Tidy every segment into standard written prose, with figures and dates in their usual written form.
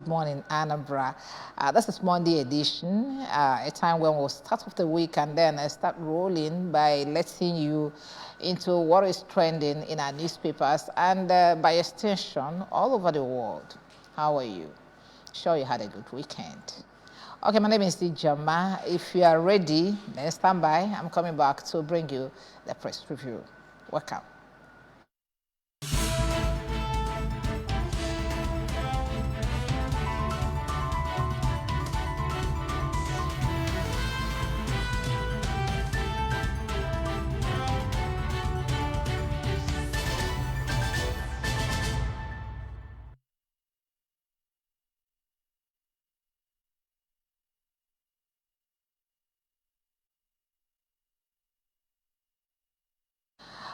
Morning Anambra. This is Monday edition, a time when we'll start off the week and then start rolling by letting you into what is trending in our newspapers and by extension, all over the world. How are you? Sure you had a good weekend. Okay, my name is Dijama. If you are ready, then stand by. I'm coming back to bring you the press review. Welcome.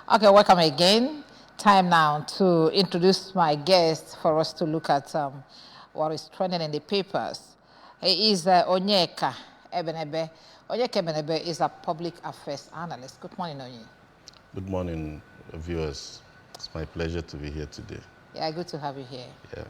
Okay, welcome again. Time now to introduce my guest for us to look at what is trending in the papers. He is Onyeka Ebenebe. Onyeka Ebenebe is a public affairs analyst. Good morning, Onye. Good morning, viewers. It's my pleasure to be here today. Yeah, good to have you here. Yeah.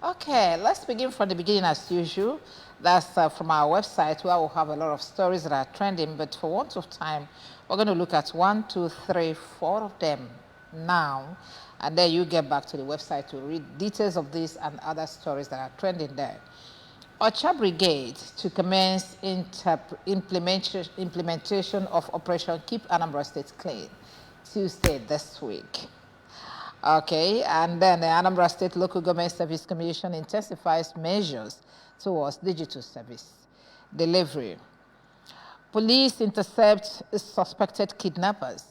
Okay, let's begin from the beginning as usual. That's from our website where we'll have a lot of stories that are trending, but for want of time, we're going to look at 1, 2, 3, 4 of them now, and then you get back to the website to read details of this and other stories that are trending there. Ocha Brigade to commence implementation of Operation Keep Anambra State Clean, Tuesday this week. Okay, and then the Anambra State Local Government Service Commission intensifies measures towards digital service delivery. Police intercept suspected kidnappers,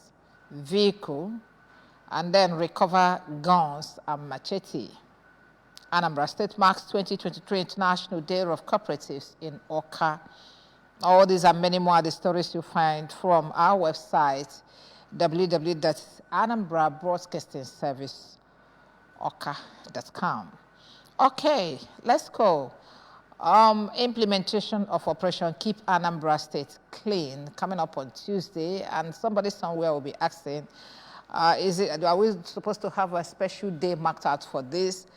vehicle, and then recover guns and machete. Anambra State marks 2023 International Day of Cooperatives in Awka. All these and many more are the stories you find from our website, www.anambrabroadcastingservice.awka.com. Okay, let's go. Implementation of Operation Keep Anambra State Clean coming up on Tuesday, and somebody somewhere will be asking, are we supposed to have a special day marked out for this?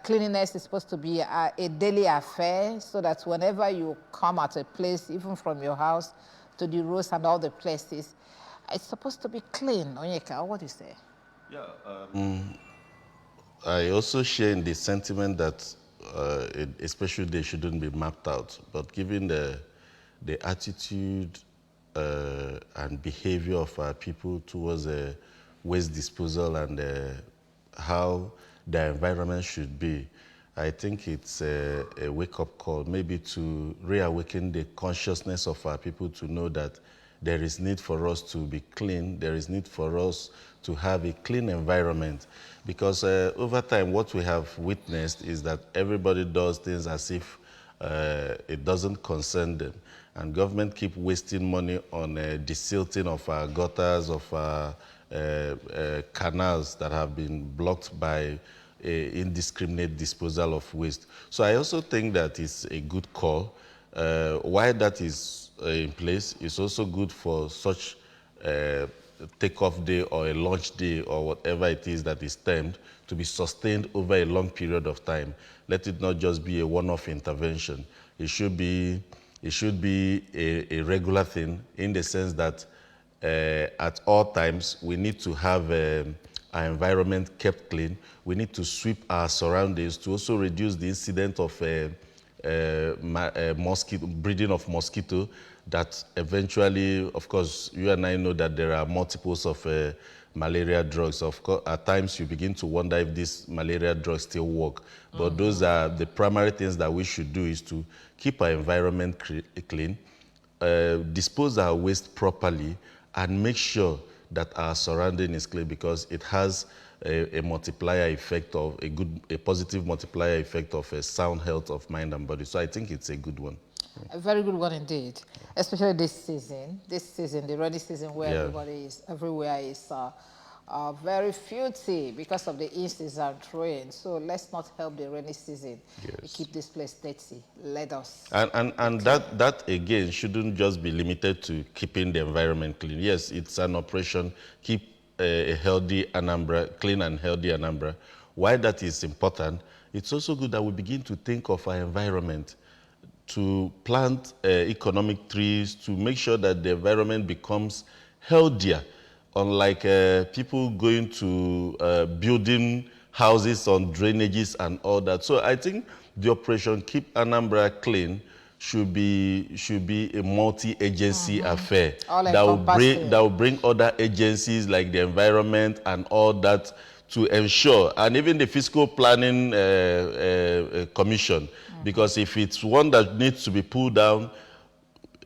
Cleanliness is supposed to be a daily affair, so that whenever you come at a place, even from your house to the roads and all the places, it's supposed to be clean. Onyeka, what do you say? Yeah. I also share in the sentiment that a special day shouldn't be mapped out, but given the attitude and behavior of our people towards waste disposal and how the environment should be, I think it's a wake-up call, maybe to reawaken the consciousness of our people to know that there is need for us to be clean, there is need for us to have a clean environment. Because over time, what we have witnessed is that everybody does things as if it doesn't concern them. And government keep wasting money on desilting of our gutters, of our canals that have been blocked by indiscriminate disposal of waste. So I also think that it's a good call. Why that is in place, it's also good for such take-off day or a launch day or whatever it is that is termed to be sustained over a long period of time. Let it not just be a one-off intervention. It should be a regular thing, in the sense that at all times we need to have our environment kept clean. We need to sweep our surroundings to also reduce the incident of mosquito breeding of mosquito, that eventually, of course, you and I know that there are multiples of malaria drugs. Of course, at times you begin to wonder if these malaria drugs still work. But those are the primary things that we should do, is to keep our environment clean, dispose our waste properly, and make sure that our surrounding is clean, because it has a multiplier effect of a positive multiplier effect of a sound health of mind and body. So I think it's a good one. A very good one indeed, especially this season, the rainy season, where everybody is, everywhere is very filthy because of the in-season rain. So let's not help the rainy season. Yes. Keep this place dirty. Let us. And that again shouldn't just be limited to keeping the environment clean. Yes, it's an operation, keep a healthy Anambra, clean and healthy Anambra. Why that is important it's also good that we begin to think of our environment, to plant economic trees, to make sure that the environment becomes healthier. Unlike people going to building houses on drainages and all that. So I think the operation Keep Anambra Clean should be a multi-agency affair All that encompassing. will bring other agencies like the environment and all that to ensure, and even the fiscal planning commission, because if it's one that needs to be pulled down,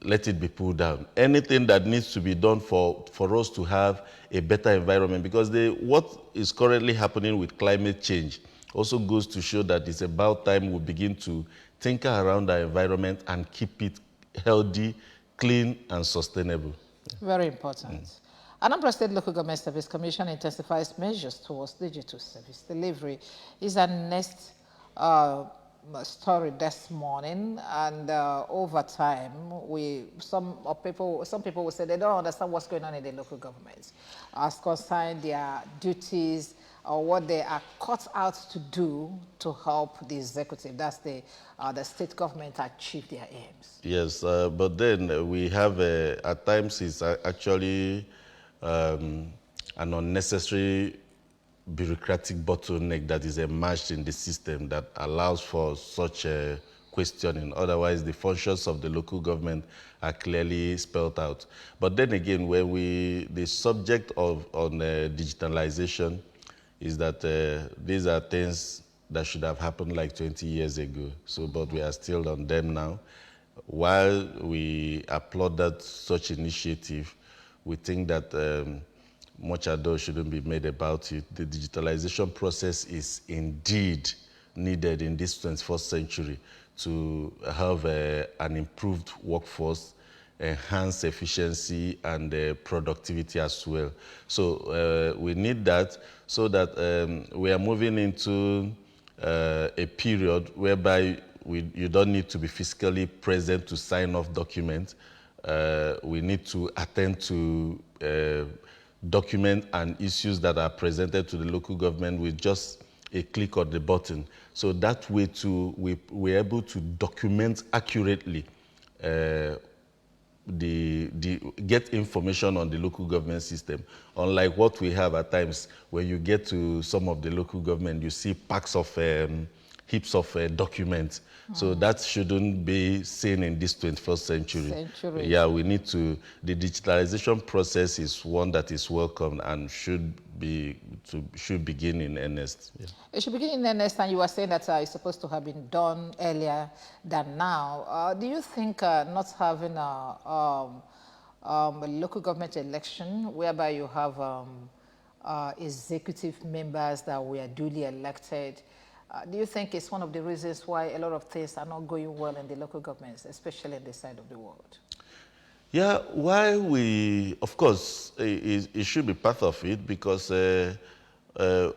let it be pulled down. Anything that needs to be done for us to have a better environment, because what is currently happening with climate change also goes to show that it's about time we begin to tinker around our environment and keep it healthy, clean, and sustainable. Very important. Anambra State Local Government Service Commission intensifies measures towards digital service delivery. Is our next story this morning, and over time, some people will say they don't understand what's going on in the local governments as concerned their duties or what they are cut out to do to help the executive, that's the state government, achieve their aims. Yes, but then we have, at times, it's actually an unnecessary bureaucratic bottleneck that is emerged in the system that allows for such a questioning. Otherwise, the functions of the local government are clearly spelled out. But then again, when the subject on digitalization is that these are things that should have happened like 20 years ago. So, but we are still on them now. While we applaud such initiative, we think that much ado shouldn't be made about it. The digitalization process is indeed needed in this 21st century to have an improved workforce, enhance efficiency and productivity as well. So we need that so that we are moving into a period whereby you don't need to be physically present to sign off documents. We need to attend to document and issues that are presented to the local government with just a click of the button. So that way too, we're able to document accurately get information on the local government system. Unlike what we have at times, when you get to some of the local government, you see packs of heaps of documents. So that shouldn't be seen in this 21st century. Yeah, we need the digitalization process is one that is welcome and should begin in earnest. Yeah. It should begin in earnest, and you were saying that it's supposed to have been done earlier than now. Do you think not having a local government election whereby you have executive members that were duly elected, do you think it's one of the reasons why a lot of things are not going well in the local governments, especially in this side of the world? Yeah, of course, it should be part of it, because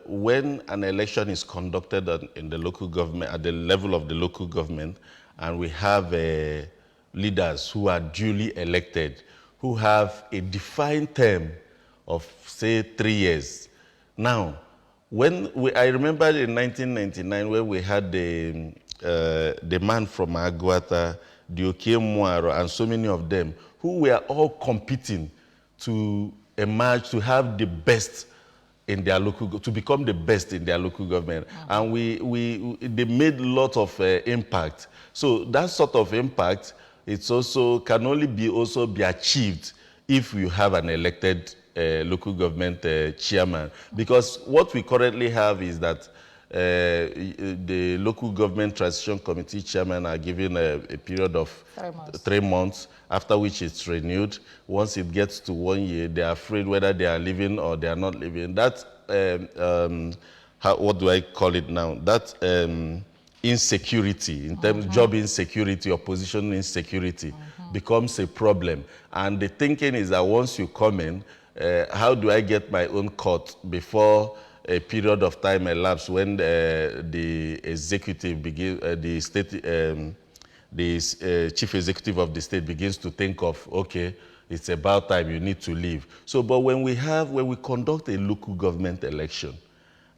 when an election is conducted in the local government, at the level of the local government, and we have leaders who are duly elected, who have a defined term of, say, 3 years. Now, I remember in 1999 when we had the man from Aguata, Dioke Muaro, and so many of them, who were all competing to emerge, to have the best in their to become the best in their local government. And they made a lot of impact. So that sort of impact, can only be achieved if you have an elected local government chairman. Because what we currently have is that the local government transition committee chairman are given a period of 3 months, after which it's renewed. Once it gets to 1 year, they are afraid whether they are leaving or they are not leaving. That, what do I call it now? That insecurity, in terms of job insecurity or position insecurity, becomes a problem. And the thinking is that once you come in, how do I get my own cut before a period of time elapsed when the executive the chief executive of the state begins to think of, okay, it's about time, you need to leave. So, but when we conduct a local government election,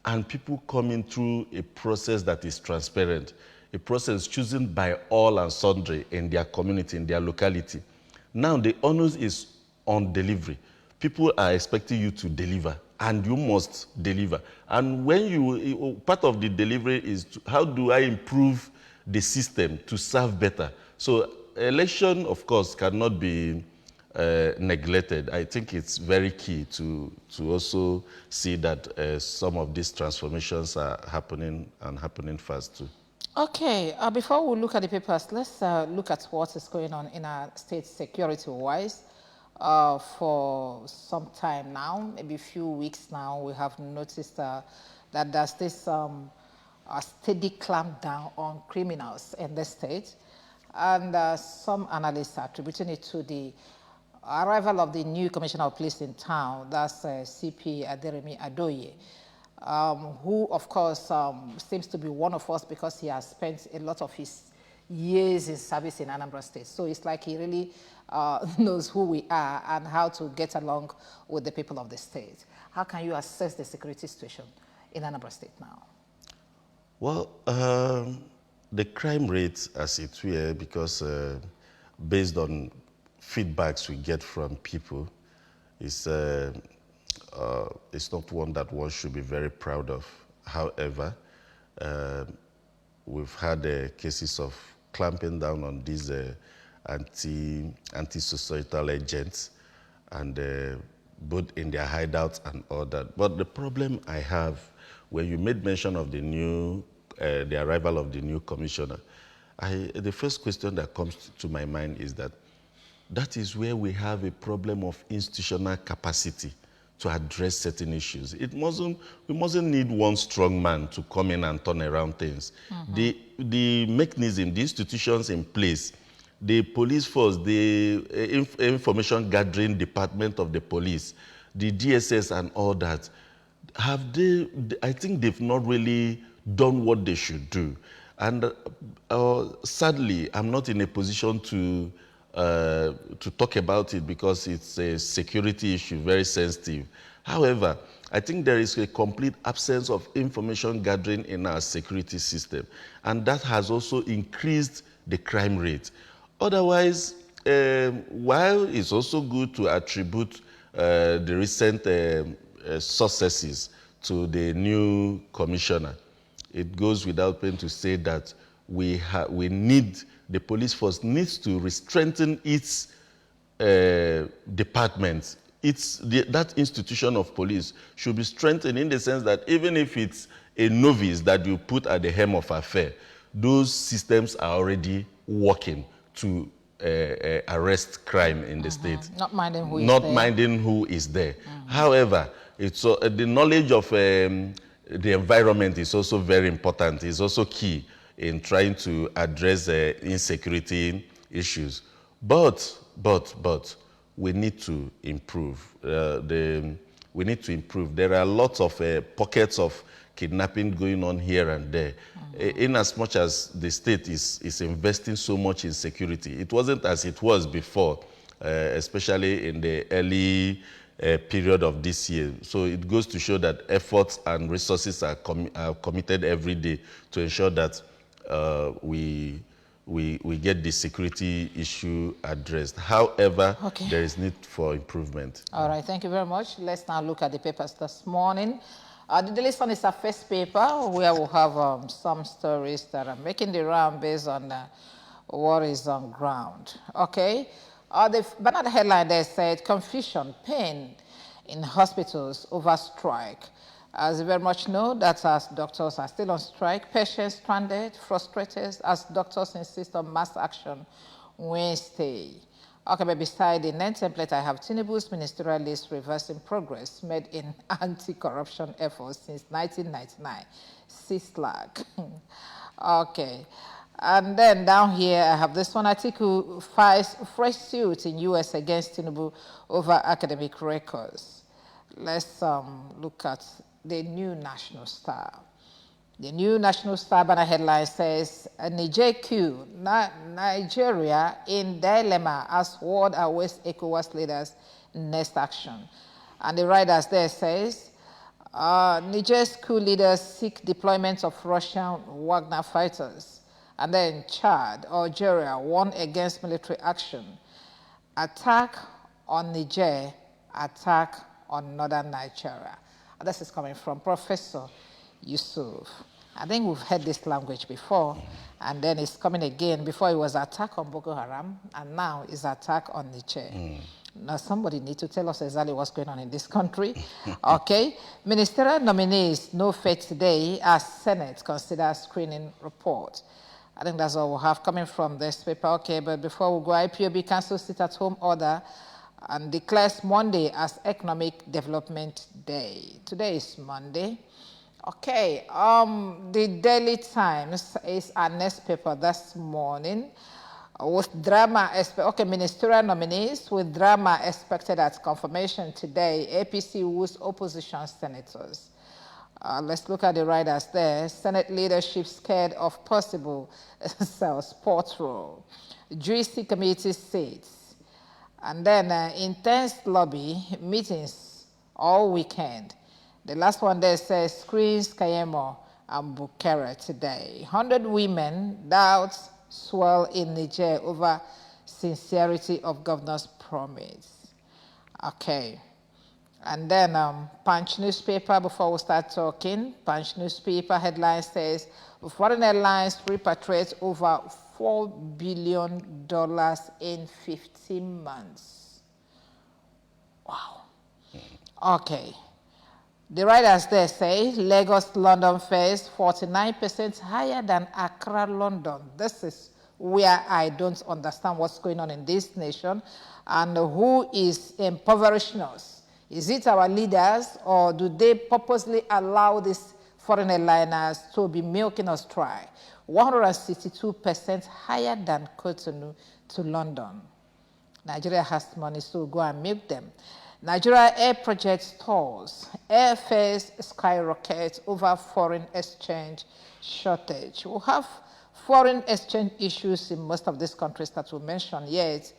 and people coming through a process that is transparent, a process chosen by all and sundry in their community, in their locality. Now the onus is on delivery. People are expecting you to deliver, and you must deliver. And when part of the delivery is how do I improve the system to serve better? So election, of course, cannot be neglected. I think it's very key to also see that some of these transformations are happening and happening fast too. Okay, before we look at the papers, let's look at what is going on in our state security-wise. For some time now, maybe a few weeks now, we have noticed that there's this a steady clampdown on criminals in the state, and some analysts are attributing it to the arrival of the new commissioner of police in town, that's CP Aderemi Adoye, who, of course, seems to be one of us because he has spent a lot of his years in service in Anambra State. So it's like he really knows who we are and how to get along with the people of the state. How can you assess the security situation in Anambra State now? Well, the crime rate, as it were, because based on feedbacks we get from people, it's not one that one should be very proud of. However, we've had cases of clamping down on these anti-societal agents, and both in their hideouts and all that. But the problem I have, when you made mention of the arrival of the new commissioner, the first question that comes to my mind is that is where we have a problem of institutional capacity to address certain issues. We mustn't need one strong man to come in and turn around things. The mechanism, the institutions in place, the police force, the information gathering department of the police, the DSS and all that, I think they've not really done what they should do. And sadly, I'm not in a position to talk about it because it's a security issue, very sensitive. However, I think there is a complete absence of information gathering in our security system, and that has also increased the crime rate. Otherwise, while it's also good to attribute the recent successes to the new commissioner, it goes without saying to say that the police force needs to strengthen its departments. That institution of police should be strengthened in the sense that even if it's a novice that you put at the helm of affair, those systems are already working to arrest crime in the state. Not minding who is there. However, the knowledge of the environment is also very important. It's also key in trying to address insecurity issues. But we need to improve. We need to improve. There are lots of pockets of kidnapping going on here and there. In as much as the state is investing so much in security, it wasn't as it was before, especially in the early period of this year. So it goes to show that efforts and resources are committed every day to ensure that we get the security issue addressed. However, there is need for improvement. All right, thank you very much. Let's now look at the papers this morning. The Daily Sun is our first paper where we have some stories that are making the round based on what is on ground. Okay, the banner headline there said, confusion, pain in hospitals over strike. As you very much know, that as doctors are still on strike, patients stranded, frustrated, as doctors insist on mass action Wednesday. Okay, but beside the net template, I have Tinubu's ministerial list reversing progress made in anti-corruption efforts since 1999. CISLAC. Okay. And then down here, I have this one. Atiku files fresh suit in U.S. against Tinubu over academic records. Let's look at the New National Star. The New National Star banner headline says, Nigeria in dilemma as world awaits ECOWAS leaders' next action. And the writers there says, Niger's coup leaders seek deployment of Russian Wagner fighters. And then Chad, Algeria warn against military action. Attack on Niger, attack on northern Nigeria. This is coming from Professor Yusuf. I think we've heard this language before, and then it's coming again. Before it was attack on Boko Haram, and now it's attack on Niger. Now, somebody needs to tell us exactly what's going on in this country. Okay. Ministerial nominees no fate today as Senate considers screening report. I think that's all we'll have coming from this paper. Okay, but before we go, IPOB cancels sit-at-home order and declares Monday as Economic Development Day. Today is Monday. Okay, the Daily Times is our next paper this morning. With drama, ministerial nominees with drama expected at confirmation today. APC woos opposition senators. Let's look at the writers there. Senate leadership scared of possible sport role. Juicy committee seats. And then intense lobby meetings all weekend. The last one there says screens Kayemo and Bukere today. 100 women doubts swell in Niger over sincerity of governor's promise. Okay. And then Punch newspaper, before we start talking, Punch newspaper headline says, foreign airlines repatriate over $4 billion in 15 months. Wow. Okay. The writers there say Lagos-London fares 49% higher than Accra-London. This is where I don't understand what's going on in this nation and who is impoverishing us. Is it our leaders, or do they purposely allow these foreign airliners to be milking us dry? 162% higher than Cotonou to London. Nigeria has money, so go and milk them. Nigeria Air Project stalls. Airfares skyrocket over foreign exchange shortage. We'll have foreign exchange issues in most of these countries that we mentioned, yet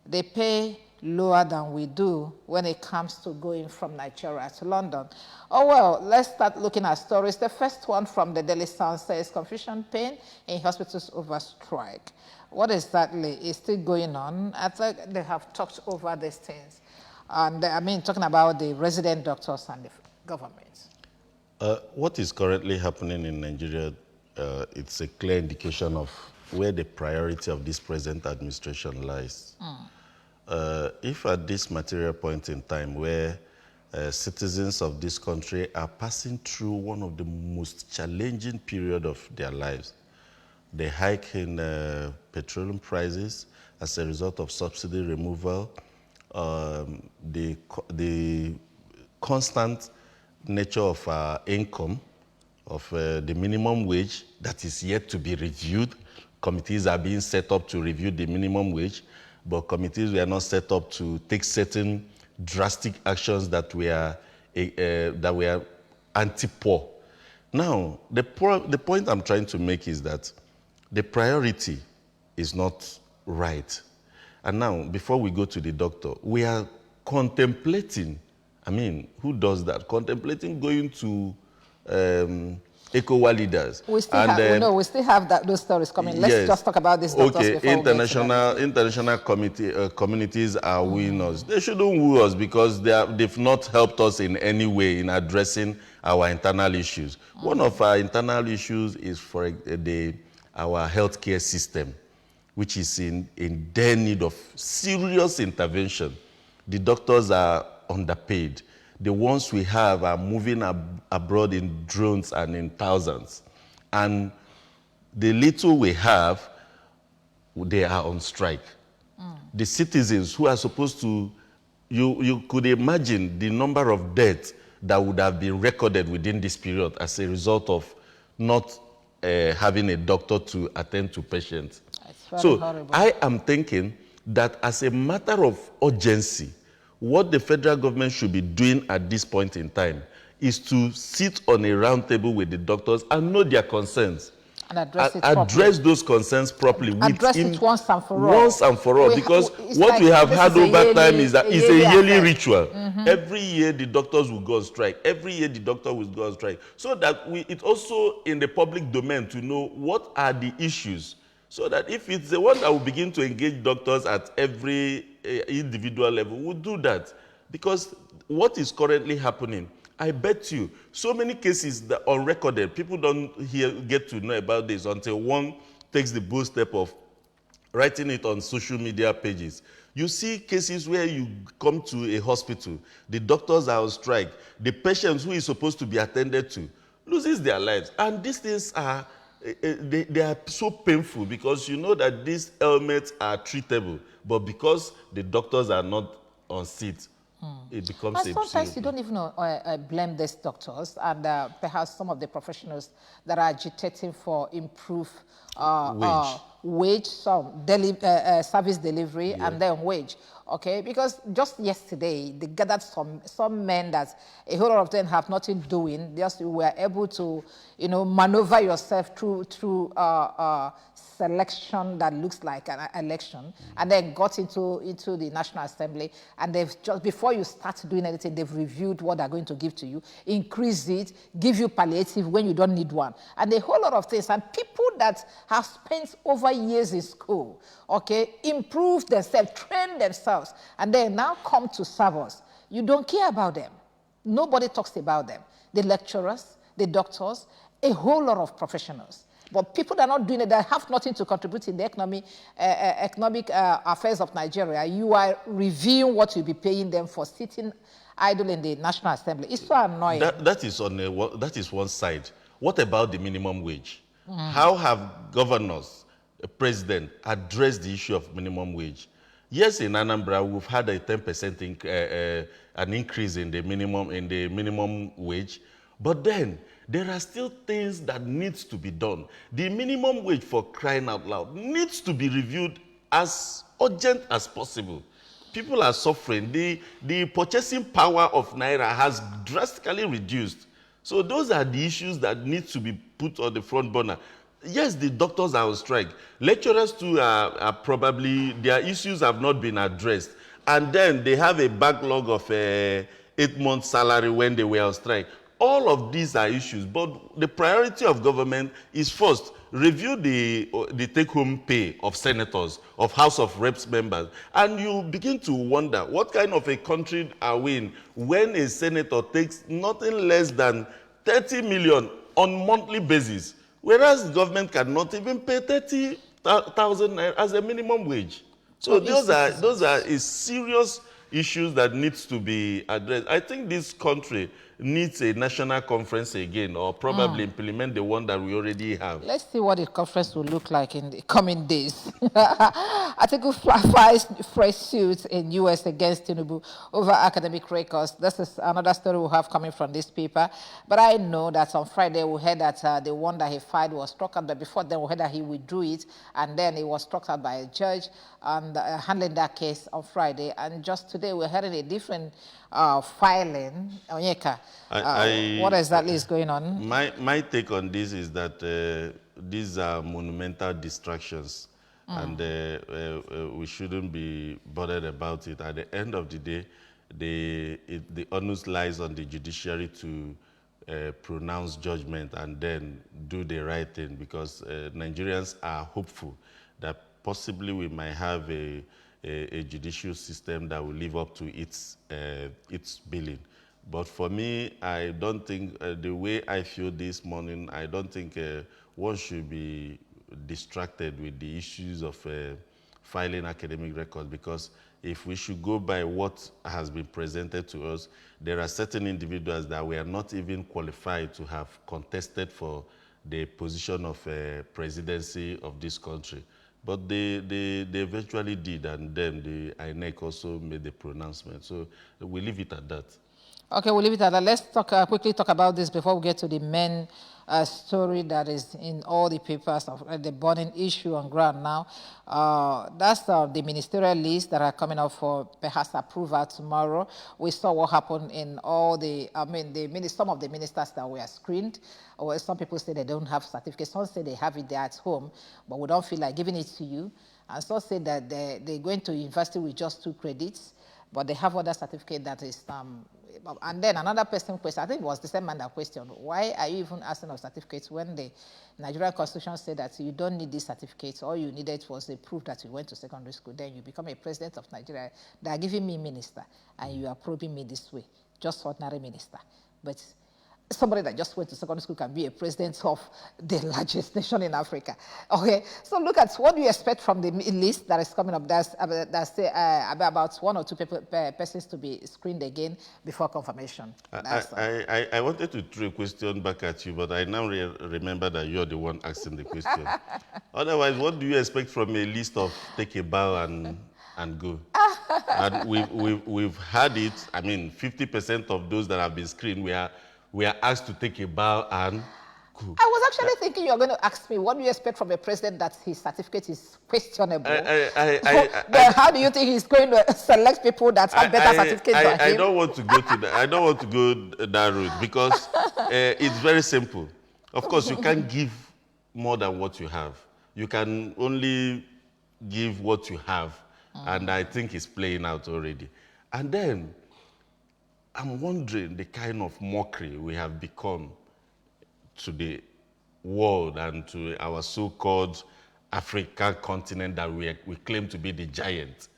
they pay lower than we do when it comes to going from Nigeria to London. Oh, well, let's start looking at stories. The first one from the Daily Sun says confusion pain in hospitals over strike. What exactly is still going on? I think they have talked over these things. And I mean, talking about the resident doctors and the government. What is currently happening in Nigeria, it's a clear indication of where the priority of this present administration lies. If at this material point in time where citizens of this country are passing through one of the most challenging periods of their lives, the hike in petroleum prices as a result of subsidy removal, the constant nature of our income, of the minimum wage that is yet to be reviewed. Committees are being set up to review the minimum wage, but committees were not set up to take certain drastic actions that were anti-poor. Now, the point I'm trying to make is that the priority is not right. And now, before we go to the doctor, we are contemplating, I mean, who does that? Contemplating going to ECOWAS leaders. We still have those stories coming. Let's just talk about this. Okay, international communities are wooing us. They shouldn't woo us because they've not helped us in any way in addressing our internal issues. One of our internal issues is for our healthcare system, which is in dire need of serious intervention. The doctors are underpaid. The ones we have are moving abroad in drones and in thousands. And the little we have, they are on strike. The citizens who are supposed to, you could imagine the number of deaths that would have been recorded within this period as a result of not having a doctor to attend to patients. So horrible. I am thinking that as a matter of urgency, what the federal government should be doing at this point in time is to sit on a round table with the doctors and know their concerns. And address it properly. Address those concerns properly. Address it once and for all. Once and for all, because what like, we have had over time is that it's a yearly affair. ritual. Every year the doctors will go on strike. Every year the doctor will go on strike. So that it's also in the public domain to know what are the issues. So that if it's the one that will begin to engage doctors at every individual level, we'll do that. Because what is currently happening, I bet you, so many cases that are unrecorded, people don't get to know about this until one takes the bold step of writing it on social media pages. You see cases where you come to a hospital, the doctors are on strike, the patient who is supposed to be attended to loses their lives. And these things are, they are so painful because you know that these ailments are treatable, but because the doctors are not on seat, it becomes and sometimes you don't even blame these doctors and perhaps some of the professionals that are agitating for improved wage, some service delivery, and then wage. Okay, because just yesterday they gathered some men that a whole lot of them have nothing doing. Just were able to, maneuver yourself through selection that looks like an election, and then got into the National Assembly, and they've just, before you start doing anything, they've reviewed what they're going to give to you, increase it, give you palliative when you don't need one, and a whole lot of things. And people that have spent over years in school, okay, improve themselves, train themselves, and then now come to serve us. You don't care about them. Nobody talks about them. The lecturers, the doctors, a whole lot of professionals. But people that are not doing it, that have nothing to contribute in the economic affairs of Nigeria, you are reviewing what you'll be paying them for sitting idle in the National Assembly. It's so annoying. That is one side. What about the minimum wage? How have governors, the president, addressed the issue of minimum wage? Yes, in Anambra, we've had a 10% an increase in the minimum wage, but then there are still things that needs to be done. The minimum wage, for crying out loud, needs to be reviewed as urgent as possible. People are suffering. The purchasing power of Naira has drastically reduced. So those are the issues that need to be put on the front burner. Yes, the doctors are on strike. Lecturers too are probably, their issues have not been addressed. And then they have a backlog of 8 months salary when they were on strike. All of these are issues, but the priority of government is first, review the take-home pay of senators, of House of Reps members, and you begin to wonder, what kind of a country are we in when a senator takes nothing less than 30 million on monthly basis, whereas the government cannot even pay 30,000 as a minimum wage. So those are serious issues that needs to be addressed. I think this country needs a national conference again, or probably implement the one that we already have. Let's see what the conference will look like in the coming days. Article 5 fresh suits in U.S. against Tinubu over academic records. This is another story we'll have coming from this paper. But I know that on Friday we heard that the one that he filed was struck out, but before then we heard that he withdrew it, and then it was struck out by a judge and handling that case on Friday. And just today we're hearing a different filing. Onyeka, what exactly is going on? My take on this is that these are monumental distractions, and we shouldn't be bothered about it. At the end of the day, the onus lies on the judiciary to pronounce judgment and then do the right thing, because Nigerians are hopeful that possibly we might have a judicial system that will live up to its billing. But for me, I don't think, the way I feel this morning, I don't think one should be distracted with the issues of filing academic records, because if we should go by what has been presented to us, there are certain individuals that were not even qualified to have contested for the position of presidency of this country. But they eventually did, and then the INEC also made the pronouncement. So we leave it at that. Okay, we'll leave it at that. Let's quickly talk about this before we get to the main story that is in all the papers of the burning issue on ground now. That's the ministerial list that are coming up for perhaps approval tomorrow. We saw what happened in all the, some of the ministers that were screened. Or some people say they don't have certificates. Some say they have it there at home, but we don't feel like giving it to you. And some say that they're going to university with just 2 credits, but they have other certificate that is, and then another person questioned, I think it was the same man that questioned, why are you even asking of certificates when the Nigerian Constitution said that you don't need these certificates, all you needed was a proof that you went to secondary school, then you become a president of Nigeria. They are giving me minister, and you are probing me this way, just ordinary minister. But somebody that just went to secondary school can be a president of the largest nation in Africa. Okay, so look at what do you expect from the list that is coming up. That's about 1 or 2 persons to be screened again before confirmation. I wanted to throw a question back at you, but I now remember that you're the one asking the question. Otherwise, what do you expect from a list of take a bow and go? And we've had it. I mean, 50% of those that have been screened, we are asked to take a bow and go. I was actually thinking you were going to ask me, what do you expect from a president that his certificate is questionable? Then how do you think he's going to select people that have better certificates than him? I don't want to go to that. I don't want to go that route because it's very simple. Of course, you can't give more than what you have. You can only give what you have, and I think it's playing out already. And then I'm wondering the kind of mockery we have become to the world and to our so-called African continent that we claim to be the giant.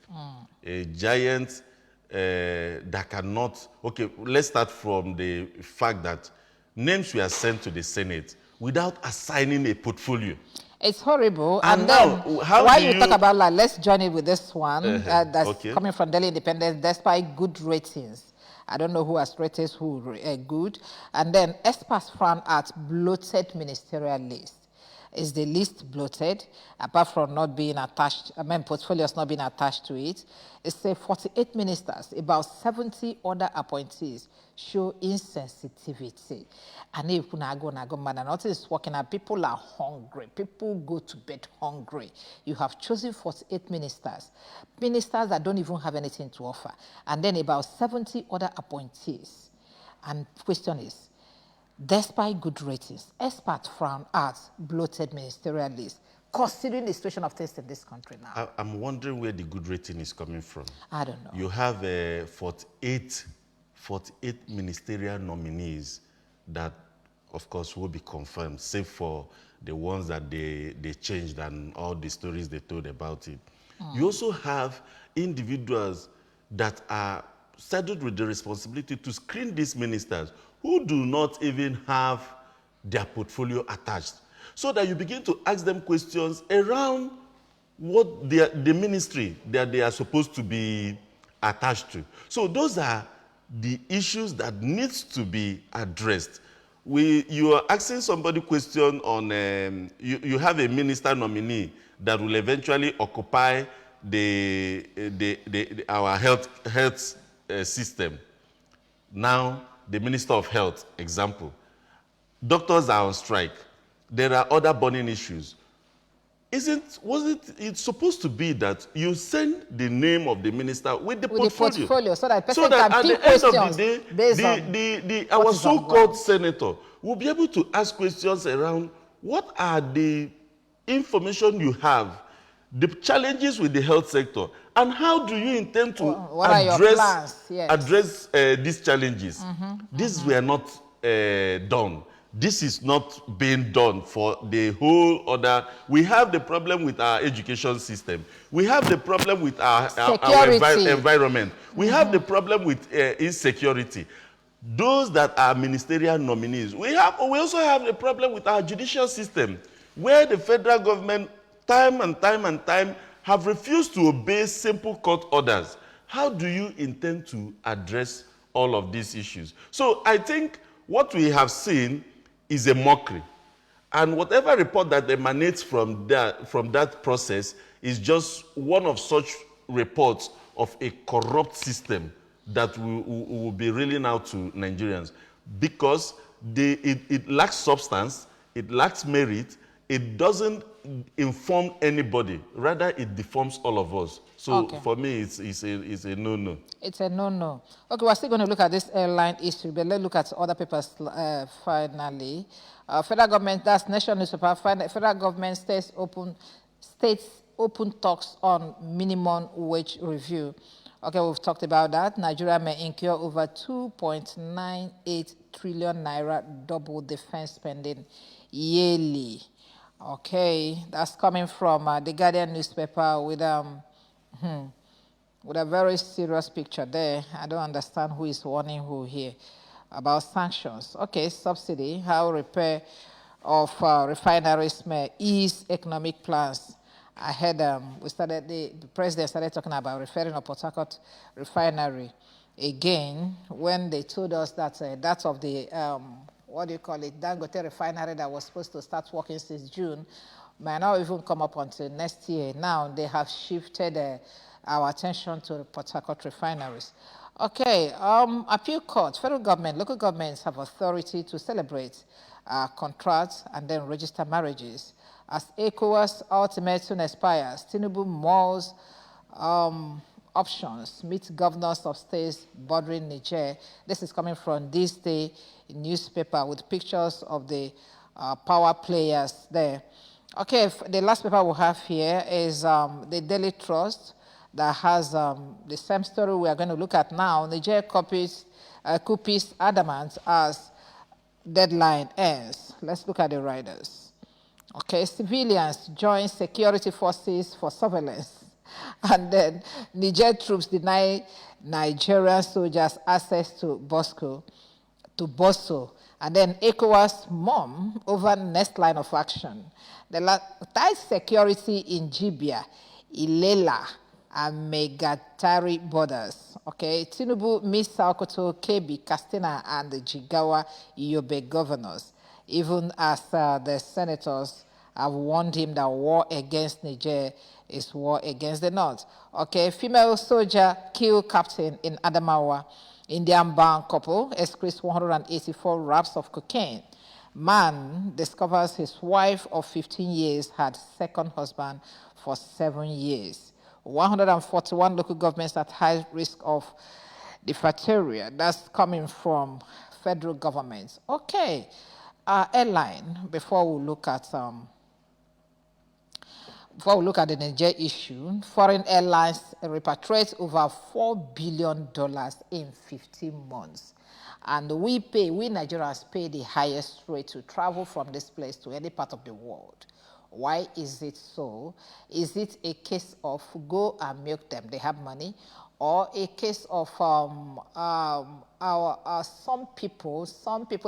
A giant that cannot... Okay, let's start from the fact that names were sent to the Senate without assigning a portfolio. It's horrible. And then, why you talk about, like, let's join it with this one that's coming from Daily Independent, despite good ratings. I don't know who has rated who good. And then experts found at bloated ministerial list. Is the list bloated? Apart from not being attached, portfolios not being attached to it. It's 48 ministers, about 70 other appointees show insensitivity. And if nothing is working out, people are hungry. People go to bed hungry. You have chosen 48 ministers that don't even have anything to offer. And then about 70 other appointees. And the question is, despite good ratings, experts frown at bloated ministerial list, considering the situation of things in this country now. I'm wondering where the good rating is coming from. I don't know. You have 48 ministerial nominees that, of course, will be confirmed, save for the ones that they changed and all the stories they told about it. You also have individuals that are saddled with the responsibility to screen these ministers who do not even have their portfolio attached, so that you begin to ask them questions around what the ministry that they are supposed to be attached to. So those are the issues that needs to be addressed. You are asking somebody question on, you have a minister nominee that will eventually occupy our health system. Now, the Minister of Health, example. Doctors are on strike. There are other burning issues. Wasn't it supposed to be that you send the name of the minister with the portfolio, so that person can at the end of the day, our so-called senator will be able to ask questions around what are the information you have, the challenges with the health sector, and how do you intend to address these challenges? These were not done. This is not being done for the whole other. We have the problem with our education system. We have the problem with our environment. We have the problem with insecurity. Those that are ministerial nominees. We also have the problem with our judicial system, where the federal government time and time have refused to obey simple court orders. How do you intend to address all of these issues? So I think what we have seen is a mockery. And whatever report that emanates from that process is just one of such reports of a corrupt system that will be reeling out to Nigerians because it lacks substance, it lacks merit, it doesn't inform anybody. Rather, it deforms all of us. So for me, it's a no-no. It's a no-no. Okay, we're still going to look at this airline issue, but let's look at other papers finally. Federal government, that's Nation newspaper, federal government states open talks on minimum wage review. Okay, we've talked about that. Nigeria may incur over 2.98 trillion naira double defense spending yearly. Okay, that's coming from the Guardian newspaper with a very serious picture there. I don't understand who is warning who here about sanctions. Okay, subsidy, how repair of refineries may ease economic plans. I heard the president started talking about referring to Port Harcourt refinery again when they told us that that of the what do you call it, Dangote refinery that was supposed to start working since June might not even come up until next year. Now they have shifted our attention to the Port Harcourt refineries. Okay, appeal court, federal government, local governments have authority to celebrate contracts and then register marriages. As ECOWAS ultimatum expires, Tinubu mulls options, meet governors of states bordering Niger. This is coming from This Day newspaper with pictures of the power players there. Okay, the last paper we have here is the Daily Trust that has the same story we are going to look at now. Niger copies adamant as deadline ends. Let's look at the riders. Okay, civilians join security forces for surveillance. And then Niger troops deny Nigerian soldiers access to Boso. And then ECOWAS mom over next line of action. The tight security in Jibia, Ilela, and Megatari borders. Okay, Tinubu meets Sokoto, Kebbi, Katsina, and the Jigawa Yobe governors, even as the senators have warned him that war against Niger is war against the North. Okay, female soldier killed captain in Adamawa. Indian-bound couple excretes 184 wraps of cocaine. Man discovers his wife of 15 years had second husband for 7 years. 141 local governments at high risk of diphtheria. That's coming from federal governments. Okay, airline, before we look at the Niger issue, foreign airlines repatriate over $4 billion in 15 months. And we Nigerians pay the highest rate to travel from this place to any part of the world. Why is it so? Is it a case of go and milk them, they have money, or a case of some people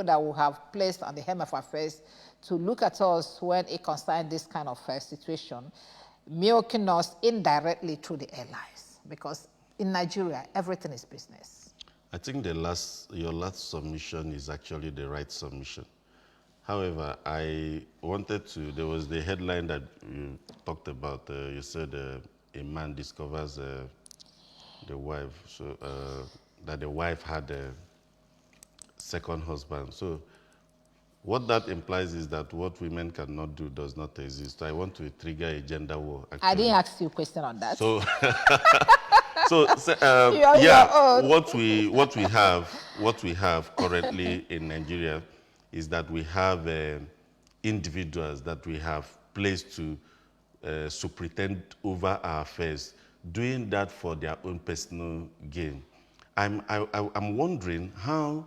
that will have placed on the hem of affairs to look at us when it concerns this kind of situation, milking us indirectly through the airlines? Because in Nigeria, everything is business. I think your last submission is actually the right submission. However, I wanted to, there was the headline that you talked about. You said a man discovers the wife, so that the wife had a second husband. So what that implies is that what women cannot do does not exist. I want to trigger a gender war. Actually. I didn't ask you a question on that. So, yeah, what we have currently in Nigeria is that we have individuals that we have placed to superintend over our affairs, doing that for their own personal gain. I'm wondering how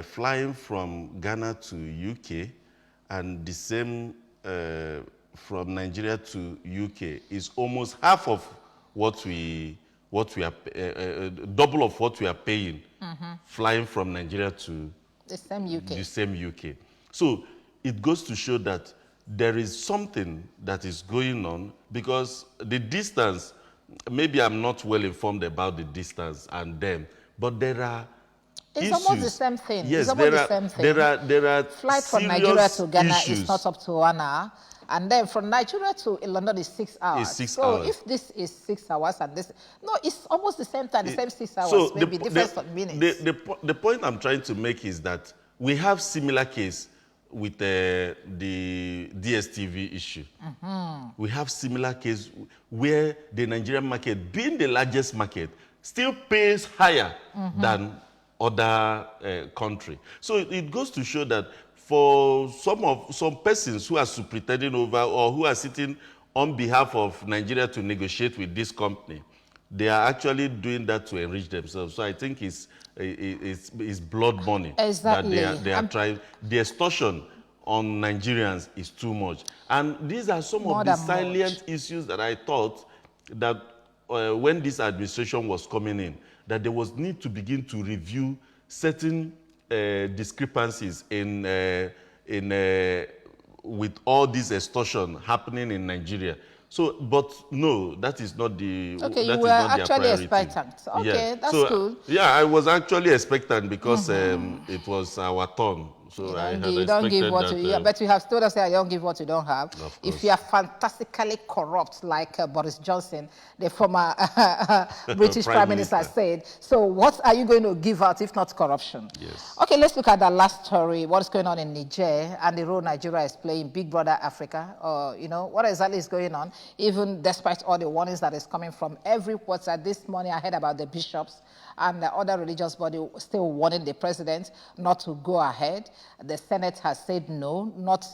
flying from Ghana to UK and the same from Nigeria to UK is almost half of what we are double of what we are paying flying from Nigeria to the same UK. So it goes to show that there is something that is going on, because the distance, maybe I'm not well informed about the distance and them, but there are It's issues. almost the same thing. Yes, it's almost the same thing. There are Flight from Nigeria to Ghana issues. is not up to 1 hour. And then from Nigeria to London is 6 hours. It's 6 so hours. if this is 6 hours and this, no, it's almost the same time, the same 6 hours, So maybe difference of minutes. the point I'm trying to make is that we have similar case with the DSTV issue. We have similar case where the Nigerian market, being the largest market, still pays higher than other country. So it goes to show that for some persons who are superintending over or who are sitting on behalf of Nigeria to negotiate with this company, they are actually doing that to enrich themselves. So I think it's blood money Exactly. that they are trying. The extortion on Nigerians is too much. And these are some of the salient issues that I thought that when this administration was coming in, that there was need to begin to review certain discrepancies with all this extortion happening in Nigeria. So, but no, that is not the. Okay, you were actually expectant. Okay, yeah. that's so, good. Yeah, I was actually expectant because it was our turn. So you don't give what you, but you have told us that you don't give what you don't have. If you are fantastically corrupt, like Boris Johnson, the former British Prime Minister said, so what are you going to give out if not corruption? Yes. Okay, let's look at the last story. What's going on in Niger and the role Nigeria is playing, Big Brother Africa. You know, what exactly is going on, even despite all the warnings that is coming from every quarter. This morning I heard about the bishops and the other religious body still warning the president not to go ahead. The Senate has said no, not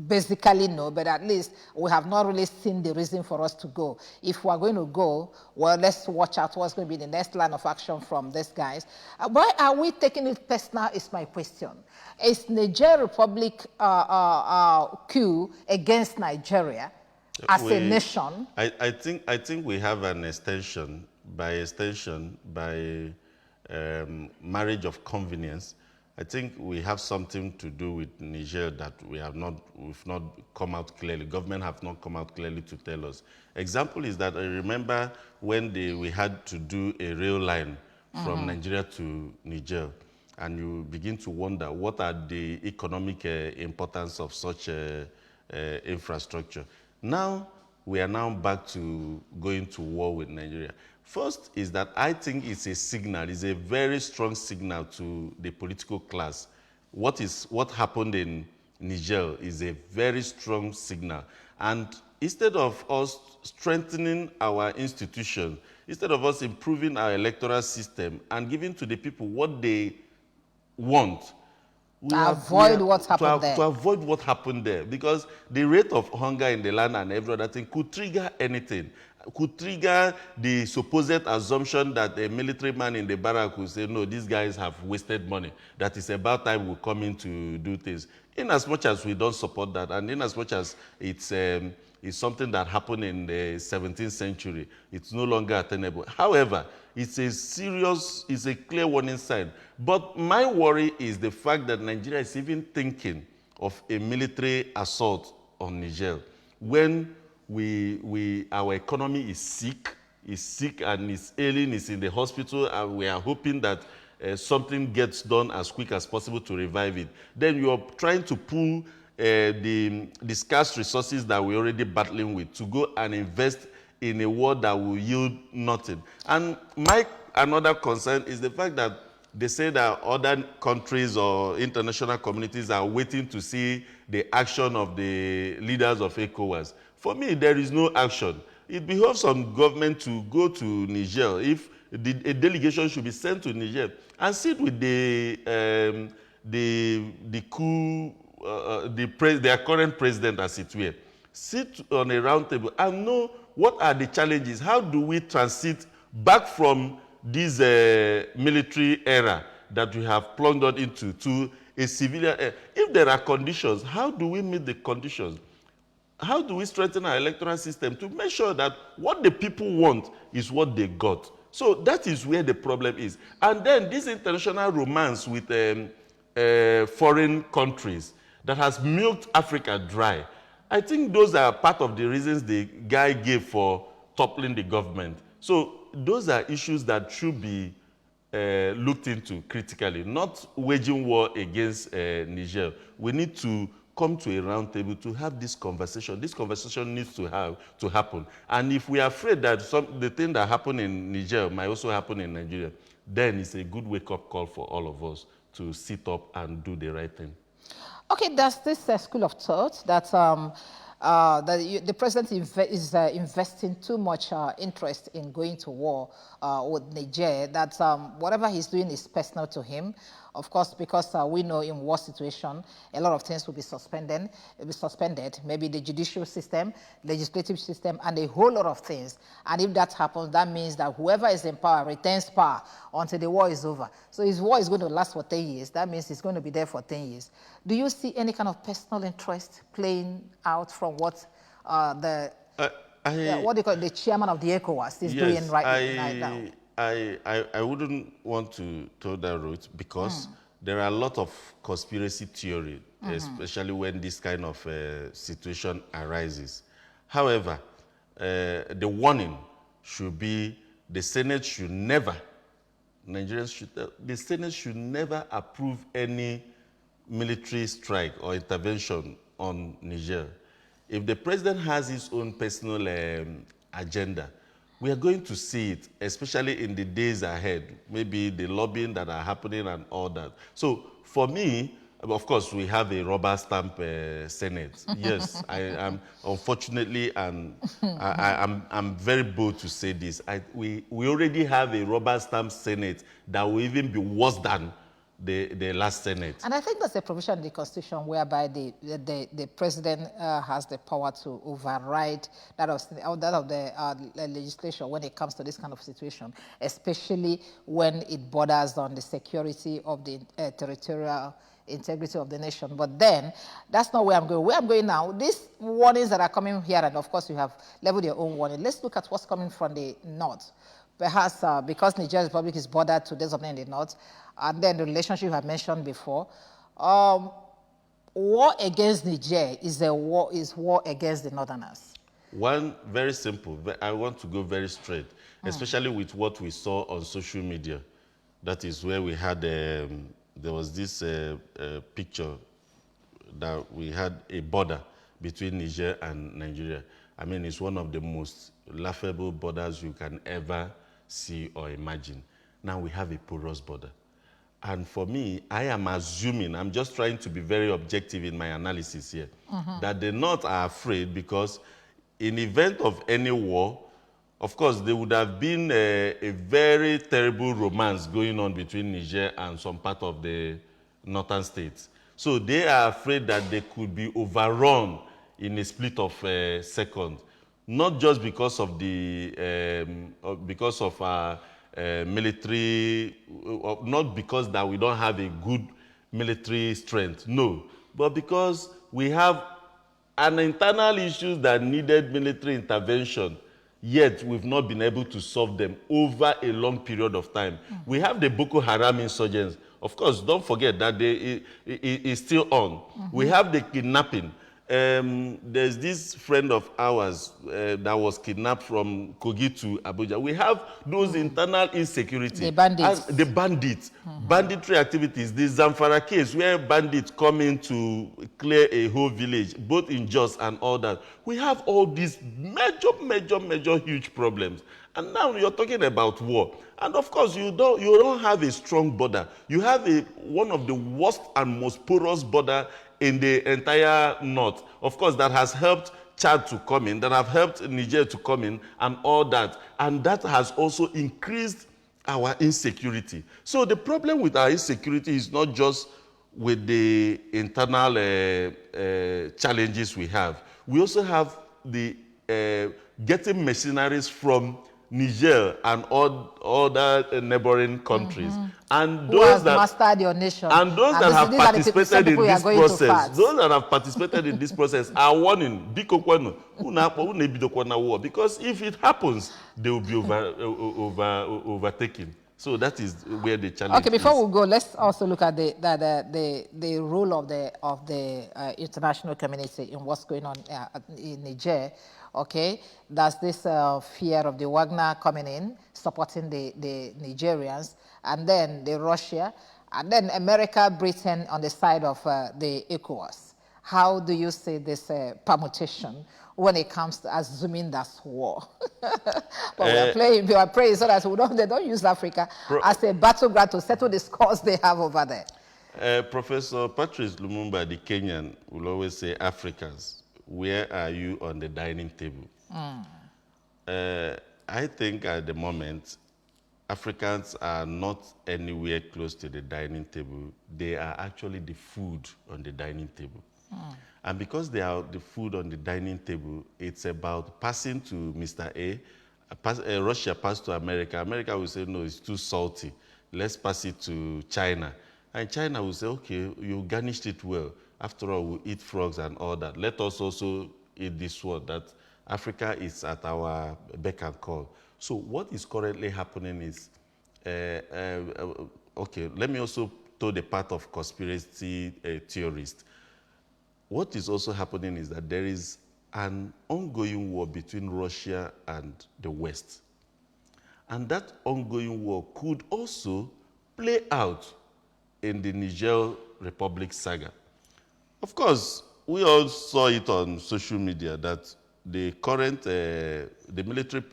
basically no, but at least we have not really seen the reason for us to go. If we are going to go, well, let's watch out what's going to be the next line of action from these guys. Why are we taking it personal is my question. Is Niger Republic coup against Nigeria as a nation? I think we have an extension, by marriage of convenience. I think we have something to do with Niger that we've not come out clearly. Government have not come out clearly to tell us. Example is that I remember when we had to do a rail line from Nigeria to Niger, and you begin to wonder what are the economic importance of such infrastructure. Now we are now back to going to war with Nigeria. First is that I think it's a signal, it's a very strong signal to the political class. What happened in Niger is a very strong signal. And instead of us strengthening our institution, instead of us improving our electoral system and giving to the people what they want, to avoid what happened there. Because the rate of hunger in the land and every other thing could trigger anything. Could trigger the supposed assumption that a military man in the barrack will say, no, these guys have wasted money, that it's about time we come in to do things. In as much as we don't support that, and in as much as it's something that happened in the 17th century, it's no longer attainable. However, it's a clear warning sign. But my worry is the fact that Nigeria is even thinking of a military assault on Niger when our economy is sick and is ailing, is in the hospital, and we are hoping that something gets done as quick as possible to revive it. Then you are trying to pull the scarce resources that we're already battling with to go and invest in a war that will yield nothing. And another concern is the fact that they say that other countries or international communities are waiting to see the action of the leaders of ECOWAS. For me, there is no action. It behoves some government to go to Niger. If a delegation should be sent to Niger and sit with their current president, as it were, sit on a round table and know what are the challenges. How do we transit back from this military era that we have plunged into to a civilian era? If there are conditions, how do we meet the conditions? How do we strengthen our electoral system to make sure that what the people want is what they got? So that is where the problem is. And then this international romance with foreign countries that has milked Africa dry. I think those are part of the reasons the guy gave for toppling the government. So those are issues that should be looked into critically, not waging war against Niger. We need to come to a round table to have this conversation. This conversation needs to happen. And if we are afraid that the thing that happened in Niger might also happen in Nigeria, then it's a good wake-up call for all of us to sit up and do the right thing. Okay, there's this school of thought that the president is investing too much interest in going to war with Niger, that whatever he's doing is personal to him. Of course, because we know in war situation, a lot of things will be suspended. Maybe the judicial system, legislative system, and a whole lot of things. And if that happens, that means that whoever is in power retains power until the war is over. So his war is going to last for 10 years. That means he's going to be there for 10 years. Do you see any kind of personal interest playing out from what what do you call it, the chairman of the ECOWAS is doing right now? I wouldn't want to go that route because there are a lot of conspiracy theory, especially when this kind of situation arises. However, the warning should be the Senate should never, the Senate should never approve any military strike or intervention on Niger. If the president has his own personal agenda, we are going to see it, especially in the days ahead, maybe the lobbying that are happening and all that. So for me, of course, we have a rubber stamp Senate. Yes, I am, unfortunately, and I'm very bold to say this. We already have a rubber stamp Senate that will even be worse than the last Senate. And I think that's a provision in the Constitution whereby the president has the power to override that of the legislation when it comes to this kind of situation, especially when it borders on the security of the territorial integrity of the nation. But then, that's not where I'm going. Where I'm going now, these warnings that are coming here, and of course you have leveled your own warning. Let's look at what's coming from the north. Perhaps because Niger Republic is bordered to those of them in the north, and then the relationship you have mentioned before, war against Niger is war against the northerners. One, very simple. I want to go very straight, especially with what we saw on social media. That is where we had, there was this picture that we had a border between Niger and Nigeria. I mean, it's one of the most laughable borders you can ever see or imagine. Now we have a porous border. And for me, I am assuming, I'm just trying to be very objective in my analysis here, that the North are afraid because in event of any war, of course, there would have been a very terrible romance going on between Niger and some part of the northern states. So they are afraid that they could be overrun in a split of seconds, not just because of the military, not because that we don't have a good military strength, no, but because we have an internal issue that needed military intervention, yet we've not been able to solve them over a long period of time. We have the Boko Haram insurgents. Of course, don't forget that it's still on. We have the kidnapping. There's this friend of ours that was kidnapped from Kogi to Abuja. We have those internal insecurity. The bandits. The bandits. Banditry activities. The Zamfara case where bandits come in to clear a whole village, both in Jos and all that. We have all these major, huge problems. And now you're talking about war. And of course, you don't have a strong border. You have one of the worst and most porous border in the entire north. Of course, that has helped Chad to come in, that have helped Niger to come in, and all that. And that has also increased our insecurity. So the problem with our insecurity is not just with the internal challenges we have. We also have the getting mercenaries from Niger and all other neighboring countries. And those that mastered your nation. And those that have participated in this process, those that have participated in this process are warning, because if it happens, they will be overtaken. So that is where the challenge is. Okay, before we go, let's also look at the role of the international community in what's going on in Niger. Okay, there's this fear of the Wagner coming in, supporting the Nigerians, and then the Russia, and then America, Britain on the side of the ECOWAS. how do you see this permutation when it comes to assuming that's war? But we are praying so that they don't use Africa as a battleground to settle the scores they have over there. Professor Patrice Lumumba, the Kenyan, will always say, Africans, where are you on the dining table? I think at the moment, Africans are not anywhere close to the dining table. They are actually the food on the dining table. And because they are the food on the dining table, it's about passing to Mr. A. Russia passed to America. America will say, no, it's too salty. Let's pass it to China. And China will say, okay, you garnished it well. After all, we eat frogs and all that. Let us also eat this one, that Africa is at our beck and call. So what is currently happening is, okay, let me also throw the part of conspiracy theorists. What is also happening is that there is an ongoing war between Russia and the West. And that ongoing war could also play out in the Niger Republic saga. Of course, we all saw it on social media that the current, the military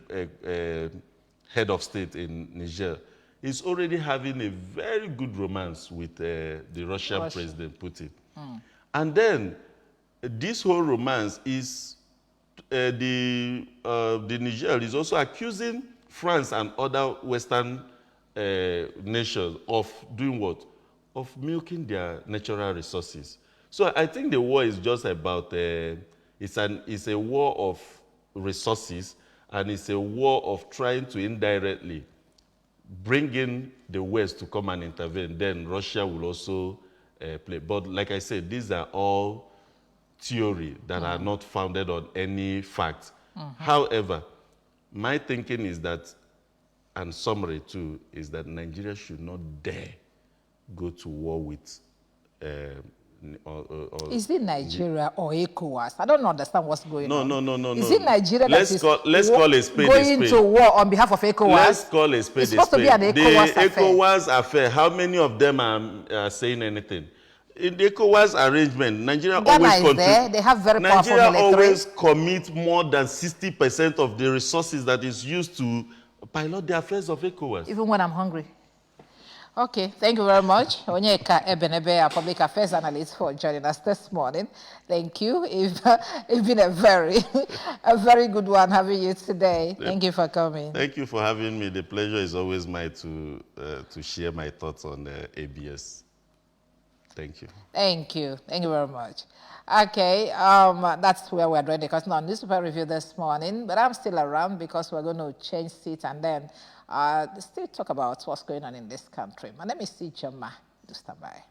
head of state in Niger is already having a very good romance with the Russian President Putin. And then this whole romance is, the Niger is also accusing France and other Western nations of doing what? Of milking their natural resources. So I think the war is just about, it's a war of resources, and it's a war of trying to indirectly bring in the West to come and intervene. Then Russia will also play. But like I said, these are all theory that are not founded on any facts. However, my thinking is that, and summary too, is that Nigeria should not dare go to war with is it Nigeria or ECOWAS? I don't understand what's going on. No. Is it Nigeria let's call a spade going to war on behalf of ECOWAS? Let's call a spade it's supposed to be an ECOWAS the ECOWAS affair, how many of them are saying anything? In the ECOWAS arrangement, Nigeria They have very powerful Nigeria military. always commit more than 60% of the resources that is used to pilot the affairs of ECOWAS. Even when I'm hungry. Okay, thank you very much. Onyeka Ebenebe, our public affairs analyst, for joining us this morning. Thank you. It's been a very good one having you today. Thank you for coming. Thank you for having me. The pleasure is always mine to share my thoughts on ABS. Thank you. Thank you. Thank you very much. Okay, that's where we're doing the Continental Newspaper Review this morning, but I'm still around because we're going to change seats and then still talk about what's going on in this country. My name is Choma. Do stand by.